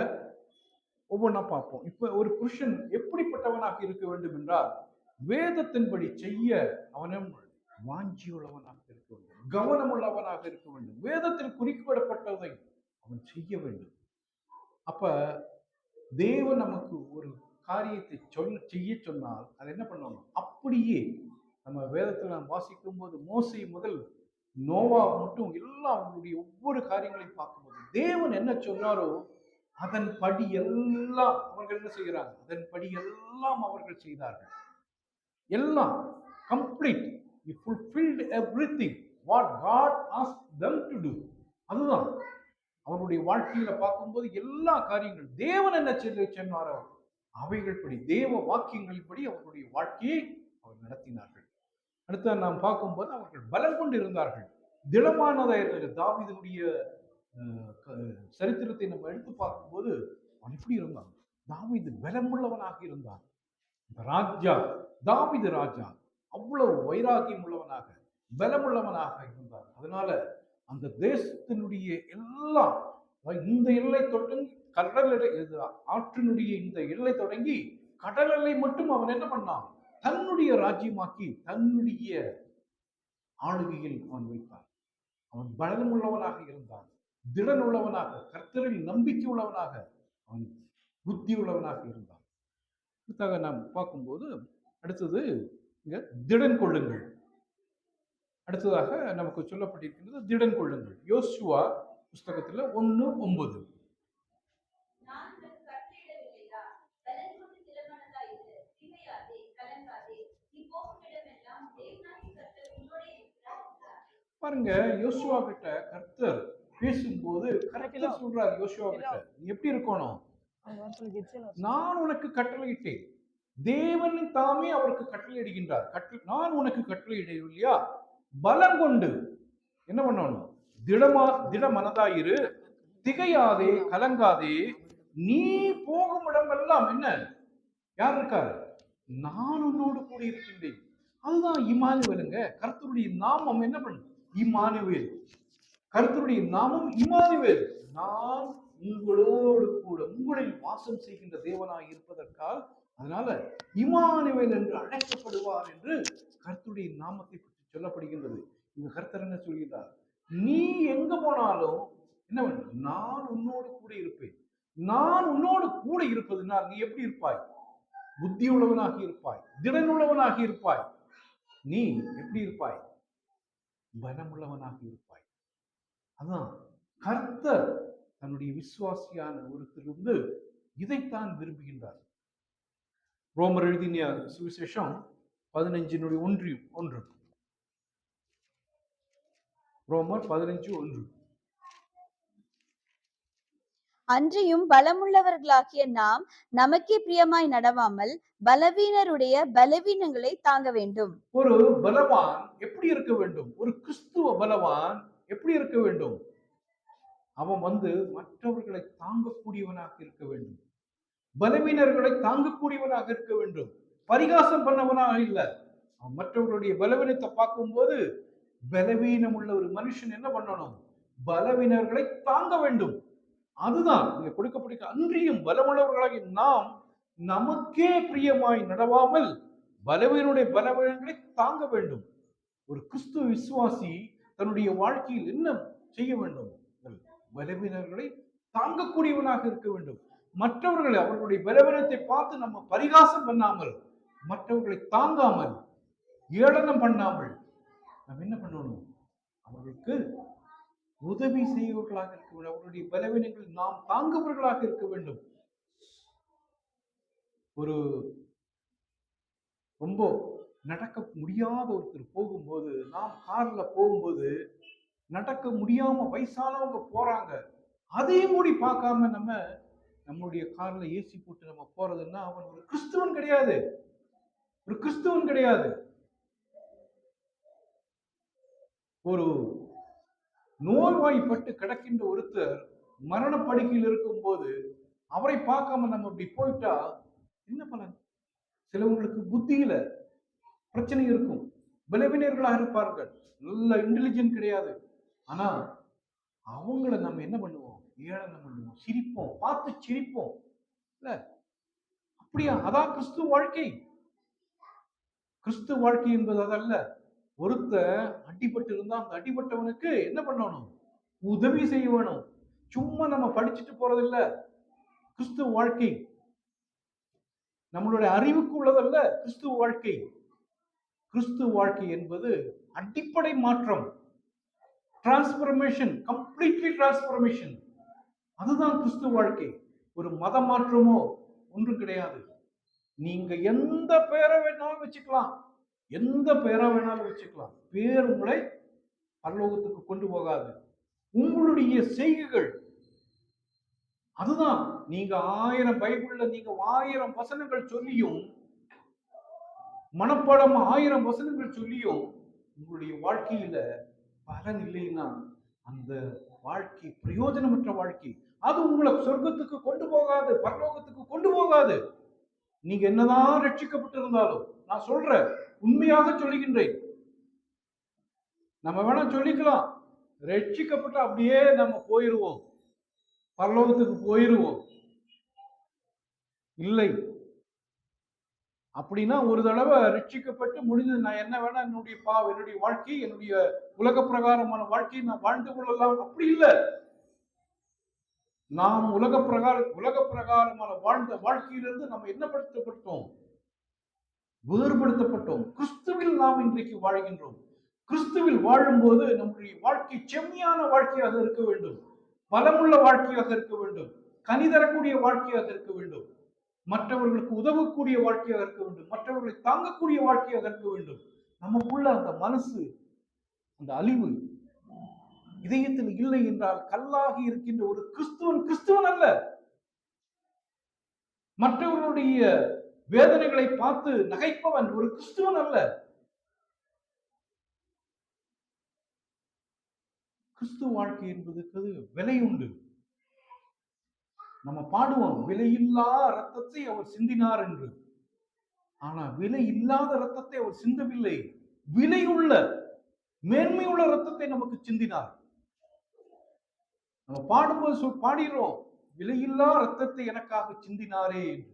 S1: ஒவ்வொன்றா பார்ப்போம். இப்ப ஒரு புருஷன் எப்படிப்பட்டவனாக இருக்க வேண்டும் என்றால், வேதத்தின்படி செய்ய அவனும் வாஞ்சியுள்ளவனாக இருக்க வேண்டும், கவனம் உள்ளவனாக இருக்க வேண்டும், வேதத்தில் குறிப்பிடப்பட்டதை அவன் செய்ய வேண்டும். அப்ப தேவன் நமக்கு ஒரு காரியத்தை செய்ய சொன்னால் அதை என்ன பண்ணணும், அப்படியே நம்ம வேதத்தில் நாம் வாசிக்கும் போது மோசே முதல் நோவா மட்டும் எல்லாம் அவங்களுடைய ஒவ்வொரு காரியங்களையும் பார்க்கும்போது தேவன் என்ன சொன்னாரோ அதன் படி எல்லாம் அவர்கள் என்ன செய்கிறாங்க, அதன் படி எல்லாம் அவர்கள் செய்தார்கள். எல்லாம் complete, he fulfilled everything what God asked them to do. அதுதான் அவருடைய வாழ்க்கையில பார்க்கும்போது எல்லா காரியங்கள் தேவன் என்ன சொன்னாரோ அவைகள் படி, தேவ வாக்கியங்களின் படி அவருடைய வாழ்க்கையை அவர் நடத்தினார்கள். அடுத்த நாம் பார்க்கும்போது அவர்கள் பலம் கொண்டு இருந்தார்கள், திடமானதாக இருந்தார்கள். தாவீதுடைய சரித்திரத்தை நம்ம எடுத்து பார்க்கும்போது அவன் எப்படி இருந்தான், தாவீது பலமுள்ளவனாக இருந்தான். தாவீது ராஜா அவ்வளவு வைராகியம் உள்ளவனாக பலமுள்ளவனாக இருந்தார். அதனால அந்த தேசத்தினுடைய எல்லாம், இந்த எல்லை தொடங்கி கடல் எல்லை, ஆற்றினுடைய இந்த எல்லை தொடங்கி கடல் எல்லை மட்டும் அவன் என்ன பண்ணான், தன்னுடைய ராஜ்யமாக்கி தன்னுடைய ஆளுகையில் அவன் வைத்தான். அவன் பலமுள்ளவனாக இருந்தான், திடன் உள்ளவனாக, கர்த்தரில் நம்பிக்கை உள்ளவனாக, அவன் புத்தி உள்ளவனாக இருந்தான். நாம் பார்க்கும்போது அடுத்தது இங்க திடன் கொள்ளுங்கள். அடுத்ததாக நமக்கு சொல்லப்பட்டிருக்கின்றது திடன் கொள்ளுங்கள். யோசுவா புஸ்தகத்துல 1:9.
S3: நான் உனக்கு கட்டளையிடவில்லையா? பலன் கொண்டு திடமனதாயிரு, திகையாதே, கலங்காதே. நீ போகும் இடமெல்லாம் தேவனாகிய கர்த்தர் உன்னோடே இருக்கிறார் என்றார்.
S1: பாருங்க, யோசுவா கிட்ட கர்த்தர் பேசும்போது கரெக்டா சொல்றாரு. யோசுவா கிட்ட நீ எப்படி இருக்கணும்? நான் உனக்கு கட்டளையிட்டேன். தேவன் தாமே அவருக்கு கட்டளையிடுகின்றார். நான் உனக்கு கட்டளையிடவில்லையா? பலம் கொண்டு என்ன பண்ணணும்? திடமனதாயிரு, திகையாதே, கலங்காதே. நீ போகும் இடமெல்லாம் என்ன? யார் இருக்காரு? நான் உன்னோடு கூட இருக்கின்றேன். அதுதான் இம்மானுவேலுங்க. கர்த்தருடைய நாமம் என்ன பண்ணு? இம்மானுவேல். கர்த்தருடைய நாமம் இம்மானுவேல். நான் உங்களோடு கூட உங்களில் வாசம் செய்கின்ற தேவனாய் இருப்பதற்கால் அதனால இம்மானுவேல் என்று அழைக்கப்படுவார் என்று கர்த்தருடைய நாமத்தை பற்றி சொல்லப்படுகின்றது. இங்க கர்த்தர் என்ன சொல்கிறார்? நீ எங்க போனாலும் என்ன பண்ணு? நான் உன்னோடு கூட இருப்பேன். நான் உன்னோடு கூட இருப்பதுனால் நீ எப்படி இருப்பாய்? புத்தி உள்ளவனாகி இருப்பாய், திடனுள்ளவனாகி இருப்பாய். நீ எப்படி இருப்பாய்? பலமுள்ளவனாக இருப்பாய். அதான் கர்த்தர் தன்னுடைய விசுவாசியான ஒருத்தரிலிருந்து இதைத்தான் விரும்புகின்றார். ரோமர் எழுதிய சுவிசேஷம் 15:1. ரோமர் 15:1.
S4: அன்றியும் பலமுள்ளவர்களாகிய நாம் நமக்கே பிரியமாய் நடவாமல் பலவீனருடைய பலவீனங்களை தாங்க வேண்டும்.
S1: ஒரு பலவான் எப்படி இருக்க வேண்டும்? ஒரு கிறிஸ்துவ பலவான் எப்படி இருக்க வேண்டும்? அவன் மற்றவர்களை தாங்கக்கூடியவனாக இருக்க வேண்டும். பலவீனர்களை தாங்கக்கூடியவனாக இருக்க வேண்டும். பரிகாசம் பண்ணவனாக இல்ல. அவன் மற்றவர்களுடைய பலவீனத்தை பார்க்கும்போது பலவீனம் உள்ள ஒரு மனுஷன் என்ன பண்ணணும்? பலவீனர்களை தாங்க வேண்டும். அதுதான் இங்க கொடுக்கப்பட்டிருக்க. அன்றியும் பலமுள்ளவர்களாகி நாம் நமக்கே பிரியமாய் நடவாமல் பலவீனருடைய பலவீனங்களை தாங்க வேண்டும். ஒரு கிறிஸ்துவ விசுவாசி தன்னுடைய வாழ்க்கையில் என்ன செய்ய வேண்டும்? பலவீனர்களை தாங்கக்கூடியவனாக இருக்க வேண்டும். மற்றவர்களை அவர்களுடைய பலவீனத்தை பார்த்து நம்ம பரிகாசம் பண்ணாமல், மற்றவர்களை தாங்காமல், ஏளனம் பண்ணாமல் நம்ம என்ன பண்ணணும்? அவர்களுக்கு உதவி செய்வர்களாக இருக்க வேண்டும். அவர்களுடைய பலவீனங்களை நாம் தாங்குபவர்களாக இருக்க வேண்டும். ஒரு ரொம்ப நடக்க முடியாத ஒருத்தர் போகும்போது, நாம் கார்ல போகும்போது நடக்க முடியாம வயசானவங்க போறாங்க, அதையும் மூடி பார்க்காம நம்மளுடைய கார்ல ஏசி போட்டு நம்ம போறதுன்னா அவன் ஒரு கிறிஸ்துவன் கிடையாது. ஒரு கிறிஸ்துவன் கிடையாது. ஒரு நோய்வாய்ப்பட்டு கிடக்கின்ற ஒருத்தர் மரணப்படுக்கையில் இருக்கும் போது அவரை பார்க்காம நம்ம இப்படி போயிட்டா என்ன பலன்? சிலவங்களுக்கு புத்தியில பிரச்சனை இருக்கும், பலவீனர்களாக இருப்பார்கள், நல்ல இன்டெலிஜென்ட் கிடையாது. ஆனா அவங்கள நம்ம என்ன பண்ணுவோம்? ஏளனம் பண்ணுவோம், சிரிப்போம், பார்த்து சிரிப்போம். இல்ல அப்படியா? அதான் கிறிஸ்துவ வாழ்க்கை. கிறிஸ்துவ வாழ்க்கை என்பது அதல்ல. ஒருத்த அடிபட்டு இருந்தா அந்த அடிபட்டவனுக்கு என்ன பண்ணணும்? உதவி செய்ய வேணும். சும்மா நம்ம படிச்சுட்டு போறது இல்ல கிறிஸ்துவ வாழ்க்கை. நம்மளுடைய அறிவுக்கு உள்ளதல்ல கிறிஸ்துவ வாழ்க்கை. கிறிஸ்துவ வாழ்க்கை என்பது அடிப்படை மாற்றம், டிரான்ஸ்பர்மேஷன், கம்ப்ளீட்லி டிரான்ஸ்பர்மேஷன். அதுதான் கிறிஸ்துவ வாழ்க்கை. ஒரு மத மாற்றமோ ஒன்றும் கிடையாது. நீங்க எந்த பெயரை வேணாலும் வச்சுக்கலாம், எந்த பெயரை வேணாலும் வச்சுக்கலாம். பேர் உங்களை பரலோகத்துக்கு கொண்டு போகாது. உங்களுடைய செய்கைகள் அதுதான். நீங்க 1000 பைபிள்ல நீங்க 1000 வசனங்கள் சொல்லியும், மனப்பாடம் 1000 வசனங்கள் சொல்லியும் உங்களுடைய வாழ்க்கையில பலன் இல்லைன்னா அந்த வாழ்க்கை பிரயோஜனமற்ற வாழ்க்கை. அது உங்களை சொர்க்கத்துக்கு கொண்டு போகாது, பரலோகத்துக்கு கொண்டு போகாது. நீங்க என்னதான் ரட்சிக்கப்பட்டு இருந்தாலும், நான் சொல்றேன், உண்மையாக சொல்லுகின்றேன். நம்ம வேணா சொல்லிக்கலாம், ரட்சிக்கப்பட்டு அப்படியே நம்ம போயிருவோம், பரலோகத்துக்கு போயிருவோம். இல்லை, அப்படின்னா ஒரு தடவை ரட்சிக்கப்பட்டு முடிஞ்சது, நான் என்ன வேணா என்னுடைய வாழ்க்கை, என்னுடைய உலக பிரகாரமான வாழ்க்கையை நான் வாழ்ந்து கொள்ளலாம். அப்படி இல்லை. நாம் உலக பிரகாரமான வாழ்ந்த வாழ்க்கையிலிருந்து நம்ம என்ன படுத்தப்பட்டோம்? வேறுபடுத்தப்பட்டோம். கிறிஸ்துவில் நாம் இன்றைக்கு வாழ்கின்றோம். கிறிஸ்துவில் வாழும்போது நம்முடைய வாழ்க்கை செம்மையான வாழ்க்கையாக இருக்க வேண்டும், பலமுள்ள வாழ்க்கையாக இருக்க வேண்டும், கனி தரக்கூடிய வாழ்க்கையாக இருக்க வேண்டும், மற்றவர்களுக்கு உதவக்கூடிய வாழ்க்கையாக இருக்க வேண்டும், மற்றவர்களை தாங்கக்கூடிய வாழ்க்கையாக இருக்க வேண்டும். நமக்குள்ள அந்த மனசு, அந்த அழிவு இதயத்தில் இல்லை என்றால் கல்லாகி இருக்கின்ற ஒரு கிறிஸ்துவன் அல்ல. மற்றவர்களுடைய வேதனைகளை பார்த்து நகைப்பவன் ஒரு கிறிஸ்துவன் அல்ல. கிறிஸ்துவ வாழ்க்கை என்பதற்கு விலை உண்டு. நம்ம பாடுவோம், விலையில்லா ரத்தத்தை அவர் சிந்தினார் என்று. ஆனா விலை இல்லாத ரத்தத்தை அவர் சிந்தவில்லை, விலையுள்ள மேன்மையுள்ள ரத்தத்தை நமக்கு சிந்தினார். நம்ம பாடும்போது பாடிடுறோம், விலையில்லா ரத்தத்தை எனக்காக சிந்தினாரே என்று.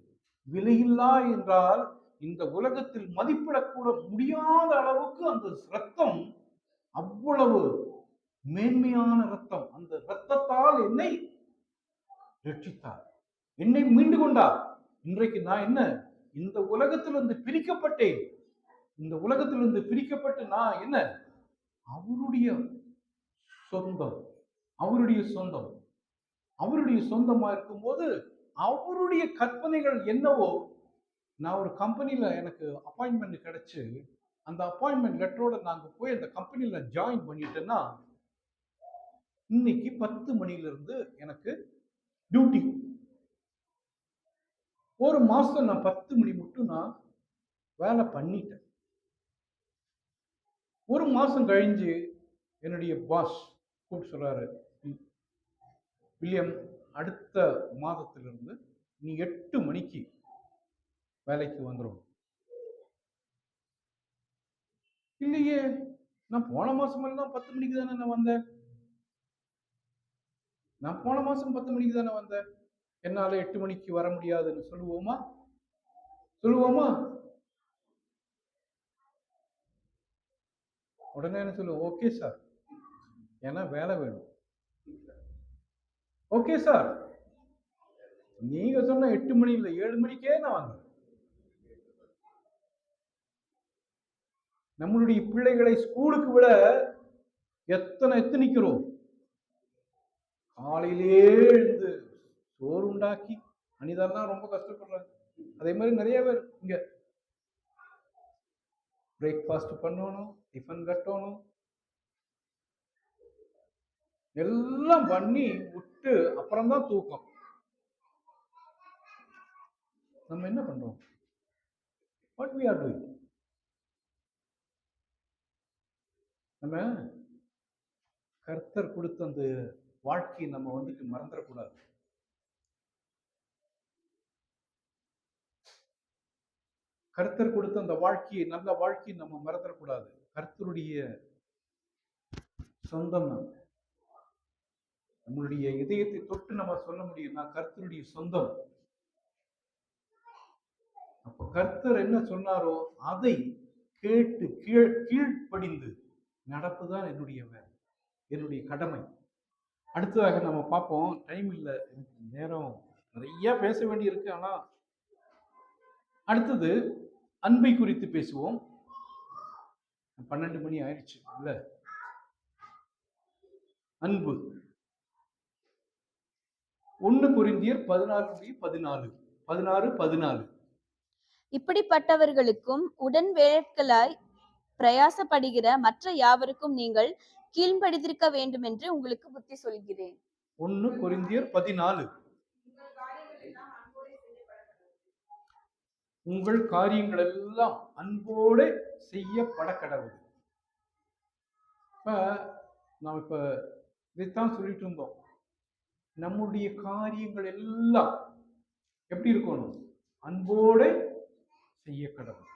S1: விலையில்லா என்றால் இந்த உலகத்தில் மதிப்பிடக்கூட முடியாத அளவுக்கு அந்த ரத்தம் அவ்வளவு மேன்மையான ரத்தம். அந்த ரத்தத்தால் என்னை ரட்சித்தார், என்னை மீண்டு கொண்டார். இன்றைக்கு நான் என்ன, இந்த உலகத்திலிருந்து பிரிக்கப்பட்டேன். இந்த உலகத்திலிருந்து பிரிக்கப்பட்டு நான் என்ன, அவருடைய சொந்தம், அவருடைய சொந்தம். அவருடைய சொந்தமா இருக்கும்போது அவருடைய கற்பனைகள் என்னவோ. நான் ஒரு கம்பெனில எனக்கு அப்பாயின்மெண்ட் கிடைச்சு, அந்த அப்பாயின்மெண்ட் லெட்டரோட நாங்க போய் அந்த கம்பெனில ஜாயின் பண்ணிட்டேன்னா, இன்னைக்கு 10 மணிலிருந்து எனக்கு டியூட்டி. ஒரு மாசம் நான் 10 மணி மட்டும் நான் வேலை பண்ணிட்டேன். ஒரு மாசம் கழிஞ்சு என்னுடைய பாஸ் கூப்பிட்டு சொல்றாரு, வில்லியம், அடுத்த மாதத்திலிருந்து நீ 8 மணிக்கு வேலைக்கு வந்துடும். இல்லையே, நான் போன மாசம் எல்லாம் 10 மணிக்கு தானே நான் வந்தேன். நான் போன மாசம் 10 மணிக்கு தானே வந்தேன். என்னால 8 மணிக்கு வர முடியாதுன்னு சொல்லுவோமா? சொல்லுவோமா? உடனே என்ன சொல்லுவோம்? ஓகே சார், ஏன்னா வேலை வேணும். ஓகே சார், நீங்க சொன்ன 8 மணி இல்லை, 7 மணிக்கே நான் வந்தேன். நம்மளுடைய பிள்ளைகளை ஸ்கூலுக்கு விட எத்தனைக்கிறோம். காலையிலே எழுந்து சோறு உண்டாக்கி, மனிதர்லாம் ரொம்ப கஷ்டப்படுறாங்க. அதே மாதிரி நிறைய பேர் இங்க பிரேக்ஃபாஸ்ட் பண்ணணும், டிஃபன் கட்டணும், எல்லாம் பண்ணி விட்டு அப்புறம்தான் தூக்கம். நம்ம என்ன பண்றோம்? What we are doing? நம்ம கர்த்தர் கொடுத்த அந்த வாழ்க்கையை நம்ம வந்துட்டு மறந்துடக்கூடாது. கர்த்தர் கொடுத்த அந்த வாழ்க்கையை, நல்ல வாழ்க்கையை நம்ம மறந்துடக்கூடாது. கர்த்தருடைய சொந்தம் நம்மளுடைய இதயத்தை தொட்டு நம்ம சொல்ல முடியும், நான் கர்த்தருடைய சொந்தம். அப்ப கர்த்தர் என்ன சொன்னாரோ அதை கேட்டு கீழ்ப்படிந்து நடப்புதான் என்னுடைய வேலை, என்னுடைய கடமை. அடுத்ததாக நம்ம பார்ப்போம். டைம் இல்லை, நேரம் நிறைய பேச வேண்டி இருக்கு. ஆனா அடுத்தது அன்பை குறித்து பேசுவோம். 12 மணி ஆயிடுச்சு இல்ல? அன்பு 1 கொரிந்தியர் 16:14.
S4: இப்படிப்பட்டவர்களுக்கும் உடன் வேட்களாய் பிரயாசப்படுகிற மற்ற யாவருக்கும் நீங்கள் கீழ்ப்படிந்திருக்க வேண்டும் என்று உங்களுக்கு புத்தி சொல்கிறேன்.
S1: 1 கொரிந்தியர் 14. உங்கள் காரியங்கள் எல்லாம் அன்போடு செய்யப்பட கடவுள். நாம் இப்ப இதைத்தான் சொல்லிட்டு இருந்தோம். நம்முடைய காரியங்கள் எல்லாம் எப்படி இருக்கணும்? அன்போடு செய்ய கடவுள்.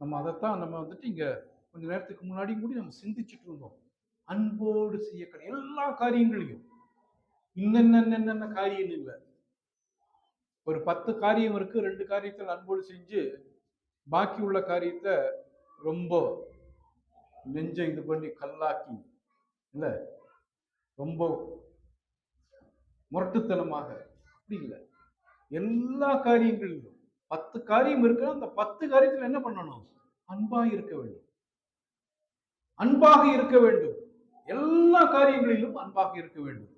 S1: நம்ம அதைத்தான் நம்ம வந்துட்டு இங்க கொஞ்ச நேரத்துக்கு முன்னாடி கூட நம்ம சிந்திச்சுட்டு இருந்தோம். அன்போடு செய்ய கடவுள். எல்லா காரியங்களையும் இன்னென்ன காரியம் இல்லை. ஒரு 10 காரியம் இருக்கு, 2 காரியத்தில் அன்போடு செஞ்சு பாக்கி உள்ள காரியத்தை ரொம்ப நெஞ்ச இது பண்ணி கல்லாக்கி இல்ல, ரொம்ப முரட்டுத்தனமாக அப்படி இல்லை. எல்லா காரியங்களிலும் 10 காரியம் இருக்கு. அந்த 10 காரியத்துல என்ன பண்ணணும்? அன்பாக இருக்க வேண்டும். அன்பாக இருக்க வேண்டும். எல்லா காரியங்களிலும் அன்பாக இருக்க வேண்டும்.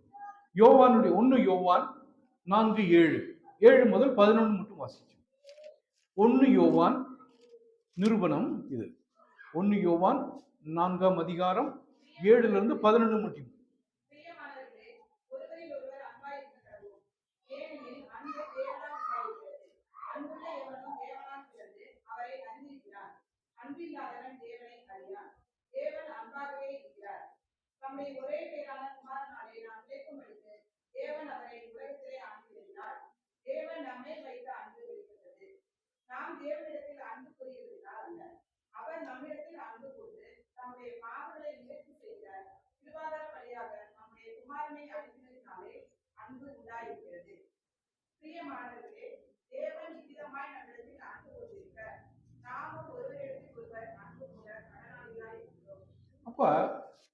S1: யோவானுடைய 1 யோவான் 4:7 7 முதல் 11 மட்டும் வாசிச்சோம். 1 யோவான் நிருபணம் இது. 1 யோவான் 4ஆம் அதிகாரம் 7 இருந்து 11 மட்டும்.
S2: பிரியமானவர்களே, ஒருவரில் ஒருவர் அன்பாயிருக்க கடவோம். ஏனெனில் அன்பு தேவனால் உண்டாயிருக்கிறது. அன்புள்ள எவனும் தேவனால் பிறந்து அவரை அறிந்திருக்கிறான். அன்பில்லாதவன் தேவனை அறியான். தேவன் அன்பாகவே இருக்கிறார். தம்முடைய ஒரே பேரான குமாரனாலே நாம் கேட்கும்படிக்கு தேவன் அவரை உலகத்திலே அனுப்பியிருந்தார். தேவன் நம்மை வைத்த அன்பு வெளிப்பட்டது. நாம் தேவனிடத்தில் அன்பு கூறுகிறதினால் அல்ல, அவர் நம்மிடத்தில் அன்பு கூர்ந்து தம்முடைய பாவங்களை நிவர்த்தி செய்த திருவாதார வழியாக நம்முடைய குமாரனை அனுப்பினதினாலே அன்பு உண்டாயிருக்கிறது. பிரியமானவர்களே, தேவன் இவ்விதமாய் நம்மிடத்தில் அன்பு கொண்டிருக்க நாமும் ஒருவரிடத்தில் ஒருவர் அன்பு கூற கடனாளிகளாய் இருக்கிறோம்.
S1: அப்ப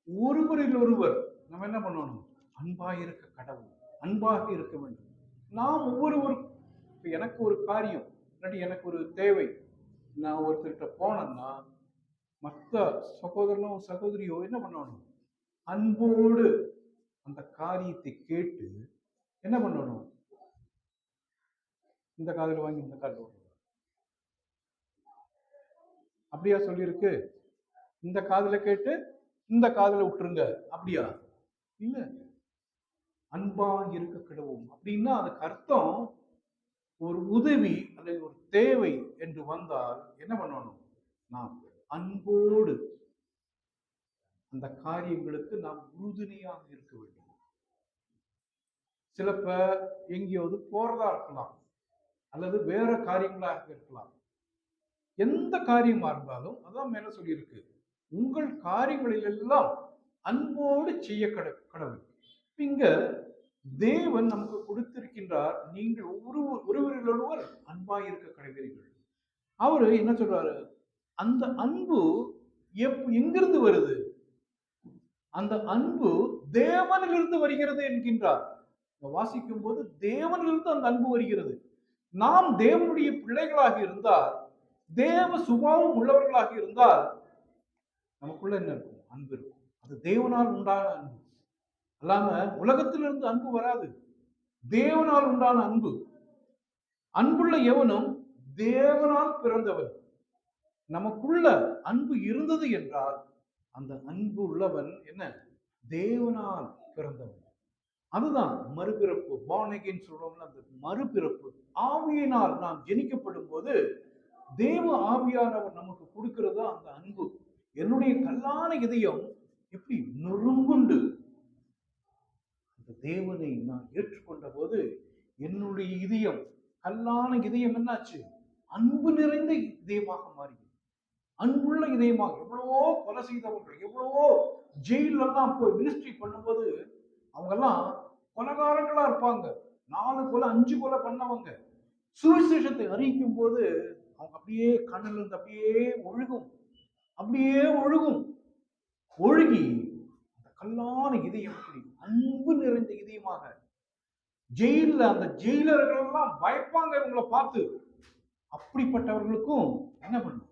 S1: ஒருவரில் ஒருவர் நம்ம என்ன பண்ணணும்? அன்பாக இருக்க கடவுள், அன்பாக இருக்க வேண்டும். நாம் ஒவ்வொருவரும், இப்ப எனக்கு ஒரு காரியம் இல்லாட்டி எனக்கு ஒரு தேவை, நான் ஒருத்தர்கிட்ட போனேன்னா மற்ற சகோதரனோ சகோதரியோ என்ன பண்ணணும்? அன்போடு அந்த காரியத்தை கேட்டு என்ன பண்ணணும்? இந்த காதில் வாங்கி இந்த காதில் விட்டுருங்க. அப்படியா சொல்லியிருக்கு? இந்த காதுல கேட்டு இந்த காதுல விட்டுருங்க, அப்படியா? இல்ல, அன்பா இருக்க கிடவும் அப்படின்னா அதுக்கு அர்த்தம் ஒரு உதவி அல்லது ஒரு தேவை என்று வந்தால் என்ன பண்ணணும்? நாம் அன்போடு அந்த காரியங்களுக்கு நாம் உறுதுணையாக இருக்க வேண்டும். சிலப்ப எங்கேயாவது போறதா இருக்கலாம், அல்லது வேற காரியங்களாக இருக்கலாம். எந்த காரியமா இருந்தாலும் அதான் மேல சொல்லியிருக்கு, உங்கள் காரியங்களில் எல்லாம் அன்போடு செய்ய கடவுள். இங்க தேவன் நமக்கு கொடுத்திருக்கின்றார், நீங்கள் ஒருவரிலொருவர் அன்பாய் இருக்க கடவீர்கள். அவரு என்ன சொல்றாரு? அந்த அன்பு எங்கிருந்து வருது? அந்த அன்பு தேவனிலிருந்து வருகிறது என்கின்றார். வாசிக்கும் போது தேவனிலிருந்து அந்த அன்பு வருகிறது. நாம் தேவனுடைய பிள்ளைகளாக இருந்தால், தேவ சுபாவம் உள்ளவர்களாக இருந்தால் நமக்குள்ள என்ன இருக்கும்? அன்பு இருக்கும். அது தேவனால் உண்டான அன்பு அல்லாம உலகத்திலிருந்து அன்பு வராது. தேவனால் உண்டான அன்பு. அன்புள்ள எவனும் தேவனால் பிறந்தவன். நமக்குள்ள அன்பு இருந்தது என்றால் அந்த அன்பு உள்ளவன் என்ன? தேவனால் பிறந்தவன். அதுதான் மறுபிறப்பு. born again சொல்றோம்ல, அந்த மறுபிறப்பு. ஆவியினால் நாம் ஜெனிக்கப்படும் போது தேவ ஆவியானவர் நமக்கு கொடுக்கிறதா அந்த அன்பு. என்னுடைய கல்லான இதயம் எப்படி நொறுங்குண்டு அந்த தேவனை நான் ஏற்றுக்கொண்ட போது என்னுடைய இதயம், கல்லான இதயம் என்னாச்சு? அன்பு நிறைந்த இதயமாக மாறியது. அன்புள்ள இதயமாக. எவ்வளவோ கொலை செய்தவர்கள், எவ்வளவோ ஜெயிலெல்லாம் போய் மினிஸ்ட்ரி பண்ணும்போது அவங்க எல்லாம் கொலைகாரங்களா இருப்பாங்க. 4 கொலை 5 கொலை பண்ணவங்க. சுவிசேஷத்தை அறிவிக்கும் போது அவங்க அப்படியே கண்ணில் இருந்து அப்படியே ஒழுகும், அப்படியே ஒழுகும். ஒழுகி அந்த கல்லான இதயம் அப்படி அன்பு நிறைந்த இதயமாக. ஜெயில அந்த ஜெயிலர்கள் எல்லாம் பயப்பாங்க இவங்களை பார்த்து. அப்படிப்பட்டவர்களுக்கும் என்ன பண்ணும்?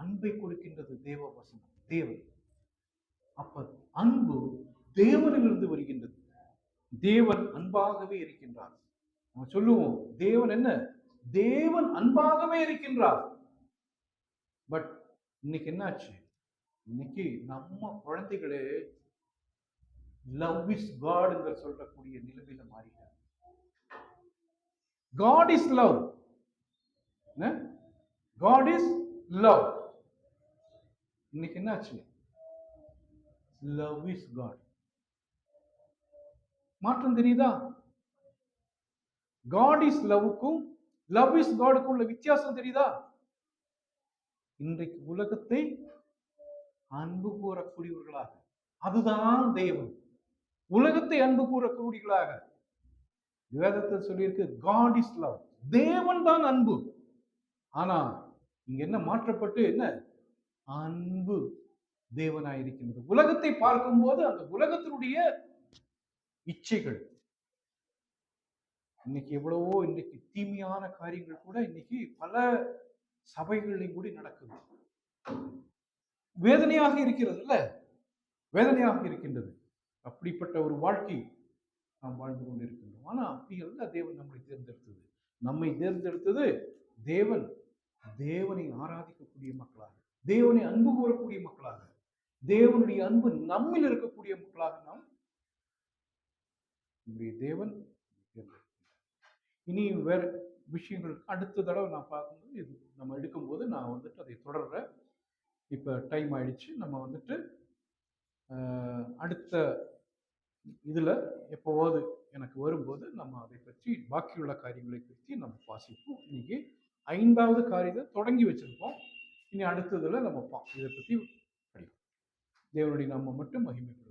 S1: அன்பை கொடுக்கின்றது தேவ வசனம், தேவன். அப்ப அன்பு தேவனிலிருந்து வருகின்றது. தேவன் அன்பாகவே இருக்கின்றார். நம்ம சொல்லுவோம், தேவன் என்ன? தேவன் அன்பாகவே இருக்கின்றார். பட் இன்னைக்கு என்னாச்சு? இன்னைக்கு நம்ம குழந்தைகளே லவ் இஸ் காட் என்று சொல்லக்கூடிய நிலைமையில மாறிட்டார். God is love. God is love. இன்னைக்கு என்னாச்சு? Love is God. மாற்றம் தெரியுதா? காட் இஸ் லவ்வுக்கும் லவ் இஸ் காடுக்கும் உள்ள வித்தியாசம் தெரியுதா? இன்றைக்கு உலகத்தை அன்பு கூறக்கூடியவர்களாக, அதுதான் தேவன். உலகத்தை அன்பு கூறக்கூடியவர்களாக வேதத்தில் சொல்லியிருக்கு, காட் இஸ் லவ். தேவன் தான் அன்பு. ஆனா இங்க என்ன மாற்றப்பட்டு என்ன? அன்பு தேவனாயிருக்கின்றது. உலகத்தை பார்க்கும்போது அந்த உலகத்தினுடைய இச்சைகள். இன்னைக்கு எவ்வளவோ இன்னைக்கு தீமையான காரியங்கள் கூட இன்னைக்கு பல சபைகளிலும் கூட நடக்குது. வேதனையாக இருக்கிறது இல்ல, வேதனையாக இருக்கின்றது. அப்படிப்பட்ட ஒரு வாழ்க்கை நாம் வாழ்ந்து கொண்டிருக்கின்றோம். ஆனா அப்படி அல்ல தேவன் நம்மை தேர்ந்தெடுத்தது. நம்மை தேர்ந்தெடுத்தது தேவன், தேவனை ஆராதிக்கக்கூடிய மக்களாக, தேவனை அன்பு கூறக்கூடிய மக்களாக, தேவனுடைய அன்பு நம்மில் இருக்கக்கூடிய மக்களாக நாம் நம்முடைய தேவன் தேர்ந்தெடுத்தார். இனி வேற விஷயங்கள் அடுத்த தடவை நான் பார்க்கும்போது இது நம்ம எடுக்கும்போது நான் வந்துட்டு அதை தொடர்றேன். இப்போ டைம் ஆயிடுச்சு. நம்ம வந்துட்டு அடுத்த இதில் எப்போவாவது எனக்கு வரும்போது நம்ம அதை பற்றி பாக்கியுள்ள காரியங்களை பற்றி நம்ம வாசிப்போம். இன்னைக்கு 5வது காரியத்தை தொடங்கி வச்சிருக்கோம். இனி அடுத்ததில் நம்ம இதை பற்றி படிப்போம். தேவனுடைய நாமம் மட்டும் மகிமைப்படும்.